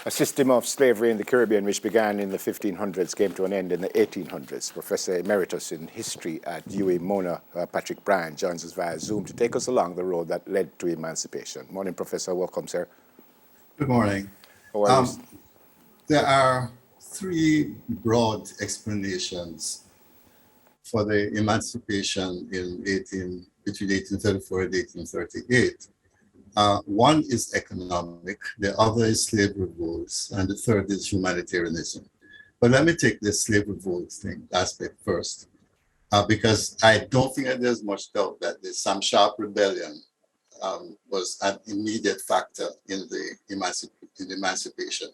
A system of slavery in the Caribbean which began in the 1500s came to an end in the 1800s. Professor Emeritus in History at UA Mona, Patrick Bryan, joins us via Zoom to take us along the road that led to emancipation. Morning, Professor. Welcome, sir. Good morning. How are you? There are three broad explanations for the emancipation between 1834 and 1838. One is economic, the other is slave revolts, and the third is humanitarianism. But let me take the slave revolt aspect first, because I don't think that there's much doubt that the Sam Sharp rebellion was an immediate factor in the emancipation.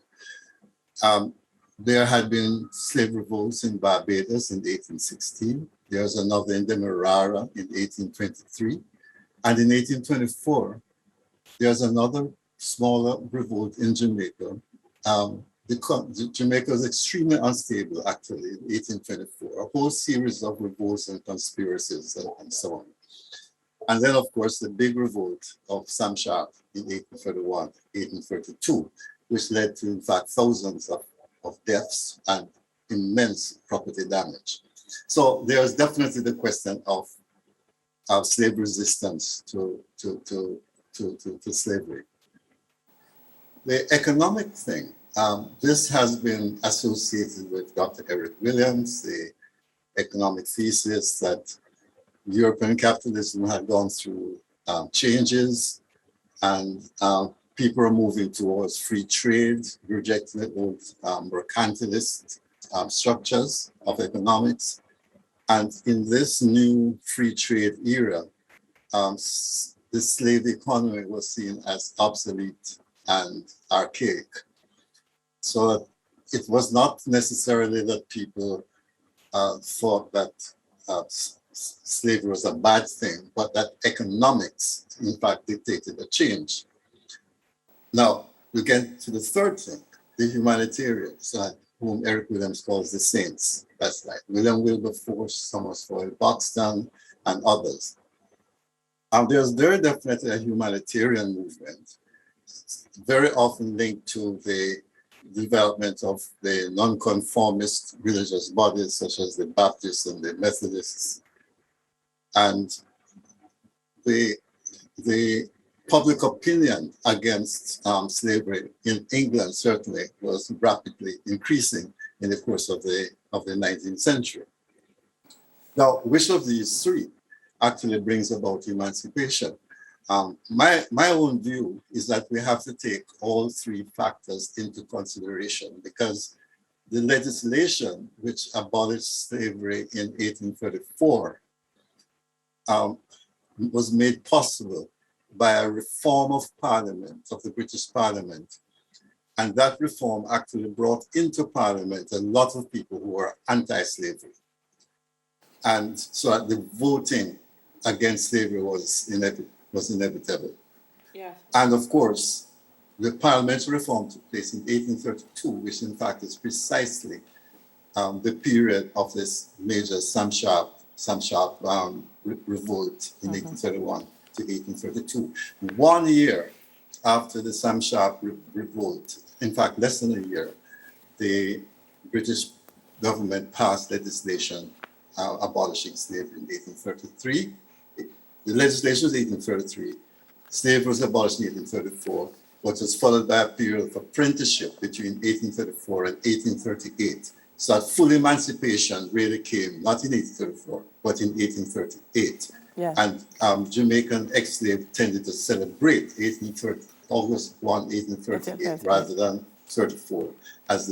There had been slave revolts in Barbados in 1816. There was another in Demerara in 1823. And in 1824, there's another smaller revolt in Jamaica. Jamaica was extremely unstable, actually, in 1824. A whole series of revolts and conspiracies and so on. And then, of course, the big revolt of Sam Sharp in 1831, 1832, which led to, in fact, thousands of deaths and immense property damage. So there's definitely the question of slave resistance to slavery. The economic thing, this has been associated with Dr. Eric Williams, the economic thesis that European capitalism had gone through changes, and people are moving towards free trade, rejecting the old mercantilist structures of economics. And in this new free trade era, the slave economy was seen as obsolete and archaic. So it was not necessarily that people thought that slavery was a bad thing, but that economics, in fact, dictated a change. Now, we get to the third thing, the humanitarians, whom Eric Williams calls the saints. That's right, William Wilberforce, Thomas Floyd Buxton, and others. There's very definitely a humanitarian movement, very often linked to the development of the nonconformist religious bodies such as the Baptists and the Methodists. And the public opinion against slavery in England certainly was rapidly increasing in the course of the 19th century. Now, which of these three actually brings about emancipation? My own view is that we have to take all three factors into consideration, because the legislation which abolished slavery in 1834 was made possible by a reform of Parliament, of the British Parliament. And that reform actually brought into Parliament a lot of people who were anti-slavery. And so the voting against slavery was inevitable. Yes. And of course, the parliamentary reform took place in 1832, which in fact is precisely the period of this major Sam Sharp revolt in 1831 to 1832. 1 year after the Sam Sharp revolt, in fact, less than a year, the British government passed legislation abolishing slavery in 1833. The legislation was 1833. Slavery was abolished in 1834, but was followed by a period of apprenticeship between 1834 and 1838. So full emancipation really came not in 1834, but in 1838. Yes. And Jamaican ex-slaves tended to celebrate August 1, 1838, rather than 34 as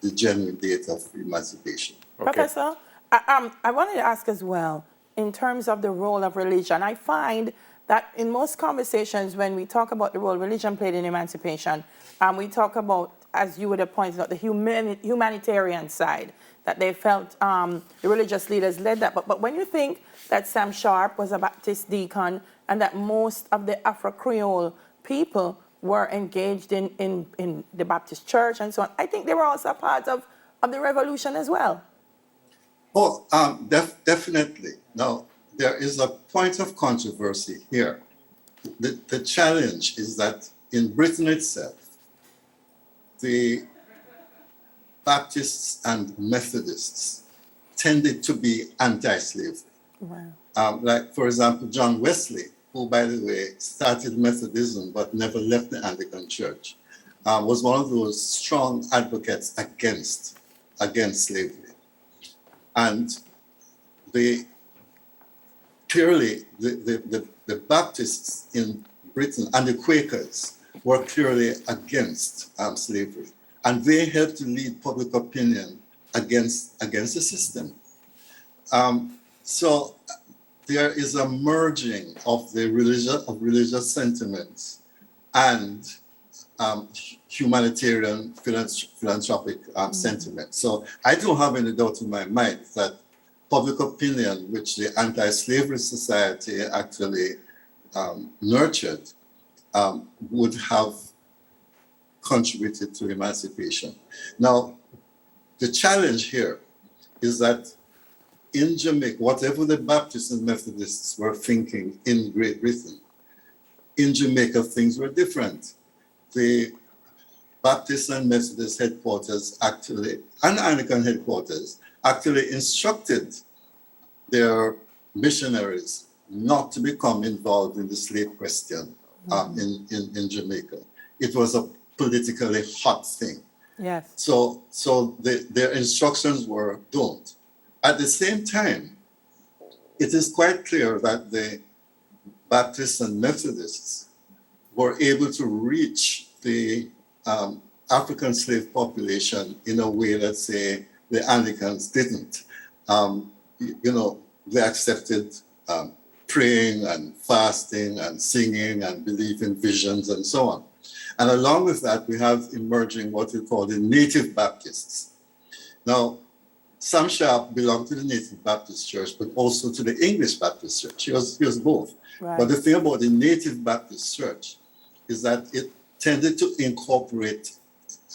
the genuine date of emancipation. Okay. Professor, I wanted to ask as well, in terms of the role of religion, I find that in most conversations when we talk about the role religion played in emancipation, we talk about, as you would have pointed out, the humanitarian side, that they felt the religious leaders led that. But when you think that Sam Sharp was a Baptist deacon and that most of the Afro-Creole people were engaged in the Baptist church and so on, I think they were also part of the revolution as well. Oh, definitely. Now, there is a point of controversy here. The challenge is that in Britain itself, the Baptists and Methodists tended to be anti-slavery. Wow. Like, for example, John Wesley, who, by the way, started Methodism but never left the Anglican Church, was one of those strong advocates against slavery. And clearly, the Baptists in Britain and the Quakers were clearly against slavery. And they helped to lead public opinion against the system. So there is a merging of the religious sentiments and humanitarian philanthropic sentiment. So I don't have any doubt in my mind that public opinion, which the Anti-Slavery Society actually nurtured, would have contributed to emancipation. Now, the challenge here is that in Jamaica, whatever the Baptists and Methodists were thinking in Great Britain, in Jamaica, things were different. The Baptist and Methodist headquarters actually, and Anglican headquarters, actually instructed their missionaries not to become involved in the slave question in Jamaica. It was a politically hot thing. Yes. So their instructions were don't. At the same time, it is quite clear that the Baptists and Methodists were able to reach the African slave population in a way that, say, the Anglicans didn't. They accepted praying and fasting and singing and belief in visions and so on. And along with that, we have emerging what we call the Native Baptists. Now, Sam Sharp belonged to the Native Baptist Church, but also to the English Baptist Church. He was both. Right. But the thing about the Native Baptist Church is that it tended to incorporate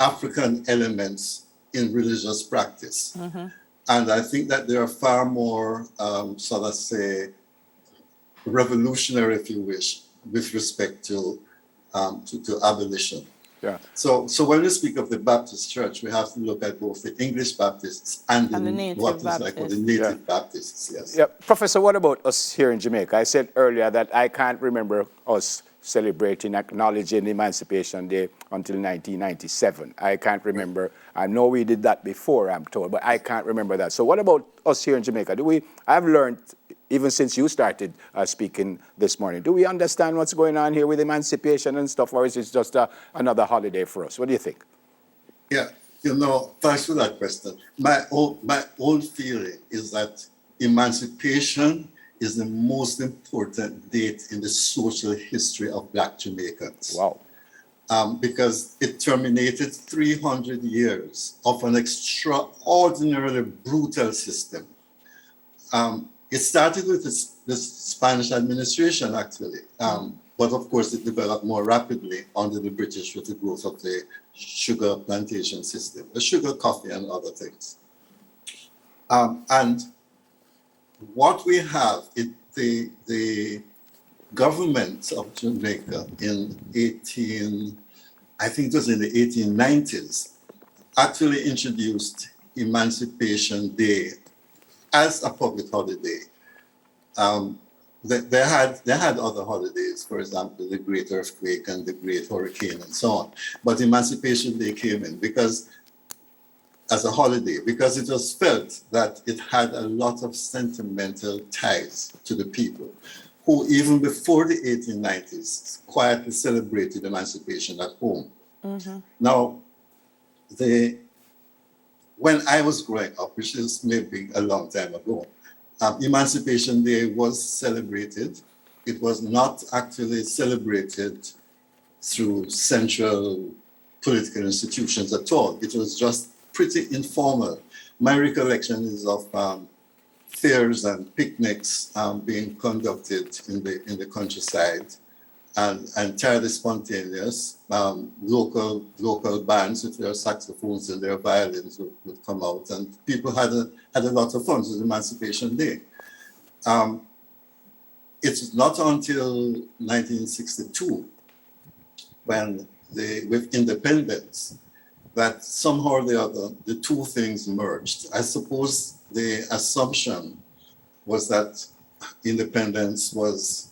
African elements in religious practice. Mm-hmm. And I think that they are far more, revolutionary, if you wish, with respect to abolition. Yeah. So when we speak of the Baptist Church, we have to look at both the English Baptists and the Native what is like the Native Baptists. Yes. Yeah, Professor, what about us here in Jamaica? I said earlier that I can't remember us celebrating, acknowledging Emancipation Day until 1997. I can't remember. I know we did that before, I'm told, but I can't remember that. So what about us here in Jamaica? I've learned, even since you started speaking this morning, do we understand what's going on here with emancipation and stuff, or is it just another holiday for us? What do you think? Yeah, thanks for that question. My own feeling is that emancipation is the most important date in the social history of Black Jamaicans. Wow. Because it terminated 300 years of an extraordinarily brutal system. It started with the Spanish administration, actually, but of course it developed more rapidly under the British with the growth of the sugar plantation system, the sugar, coffee, and other things. And what we have, the government of Jamaica in I think it was in the 1890s, actually introduced Emancipation Day as a public holiday. They had other holidays, for example, the Great Earthquake and the Great Hurricane and so on. But Emancipation Day came in as a holiday because it was felt that it had a lot of sentimental ties to the people who, even before the 1890s, quietly celebrated emancipation at home. Mm-hmm. Now, when I was growing up, which is maybe a long time ago, Emancipation Day was celebrated. It was not actually celebrated through central political institutions at all. It was just pretty informal. My recollection is of fairs and picnics being conducted in the countryside, and entirely spontaneous. Local bands with their saxophones and their violins would come out, and people had a lot of fun. It was Emancipation Day. It's not until 1962 when with independence, that somehow or the other, the two things merged. I suppose the assumption was that independence was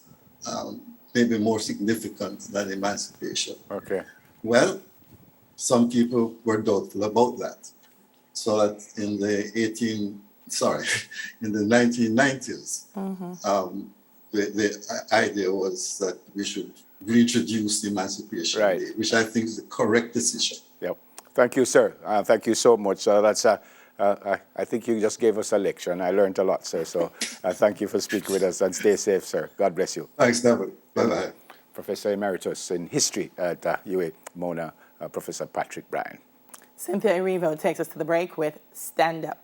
maybe more significant than emancipation. Okay. Well, some people were doubtful about that. So that in the in the 1990s, the idea was that we should reintroduce the Emancipation Right. Day, which I think is the correct decision. Yep. Thank you, sir. Thank you so much. I think you just gave us a lecture, and I learned a lot, sir. So thank you for speaking with us, and stay safe, sir. God bless you. Thanks, David. Bye-bye. Professor Emeritus in History at UA Mona, Professor Patrick Bryan. Cynthia Erivo takes us to the break with Stand Up.